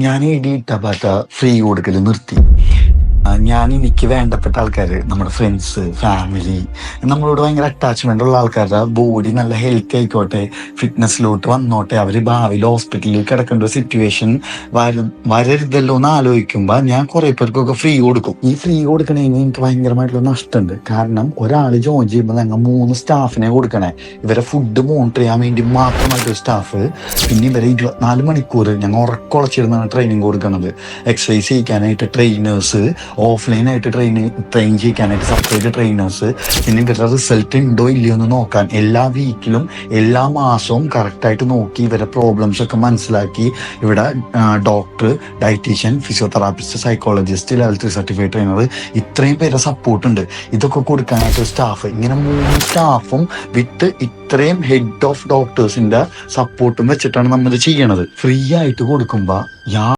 ഞാൻ ഈ D Tabata free കൊടുക്കൽ നിർത്തി. ഞാൻ എനിക്ക് വേണ്ടപ്പെട്ട ആൾക്കാർ, നമ്മുടെ ഫ്രണ്ട്സ്, ഫാമിലി, നമ്മളോട് ഭയങ്കര അറ്റാച്ച്മെന്റ് ഉള്ള ആൾക്കാരുടെ ബോഡി നല്ല ഹെൽത്തി ആയിക്കോട്ടെ, ഫിറ്റ്നസ്സിലോട്ട് വന്നോട്ടെ, അവർ ഭാവിയിൽ ഹോസ്പിറ്റലിൽ കിടക്കേണ്ട ഒരു സിറ്റുവേഷൻ വരരുതല്ലോ എന്ന് ആലോചിക്കുമ്പോൾ ഞാൻ കുറെ പേർക്കൊക്കെ ഫ്രീ കൊടുക്കും. ഈ ഫ്രീ കൊടുക്കണേന് എനിക്ക് ഭയങ്കരമായിട്ടുള്ള നഷ്ടമുണ്ട്. കാരണം ഒരാൾ ജോയിൻ ചെയ്യുമ്പോൾ ഞങ്ങൾ 3 സ്റ്റാഫിനെ കൊടുക്കണേ. ഇവരെ ഫുഡ് മോണിറ്റർ ചെയ്യാൻ വേണ്ടി മാത്രമായിട്ടൊരു സ്റ്റാഫ്, പിന്നെ ഇവരെ 24 മണിക്കൂർ ഞങ്ങൾ ഉറക്കുളച്ചിരുന്നാണ് ട്രെയിനിങ് കൊടുക്കുന്നത്. എക്സസൈസ് ചെയ്യിക്കാനായിട്ട് ട്രെയിനേഴ്സ്, ഓഫ്ലൈനായിട്ട് ട്രെയിൻ ചെയ്യിക്കാനായിട്ട് സെപ്പറേറ്റ് ട്രെയിനേഴ്സ്, പിന്നെ ഇവരുടെ റിസൾട്ട് ഉണ്ടോ ഇല്ലയോ എന്ന് നോക്കാൻ എല്ലാ വീക്കിലും എല്ലാ മാസവും കറക്റ്റായിട്ട് നോക്കി ഇവരുടെ പ്രോബ്ലംസ് ഒക്കെ മനസ്സിലാക്കി ഇവിടെ doctor, dietician, physiotherapist, psychologist, level 3 certified trainer, ഇത്രയും പേരെ സപ്പോർട്ട് ഉണ്ട്. ഇതൊക്കെ കൊടുക്കാനായിട്ട് സ്റ്റാഫ്, ഇങ്ങനെ 3 സ്റ്റാഫും വിത്ത് ഇത്രയും ഹെഡ് ഓഫ് ഡോക്ടേഴ്സിന്റെ സപ്പോർട്ടും വെച്ചിട്ടാണ് നമ്മൾ ചെയ്യണത്. ഫ്രീ ആയിട്ട് കൊടുക്കുമ്പോൾ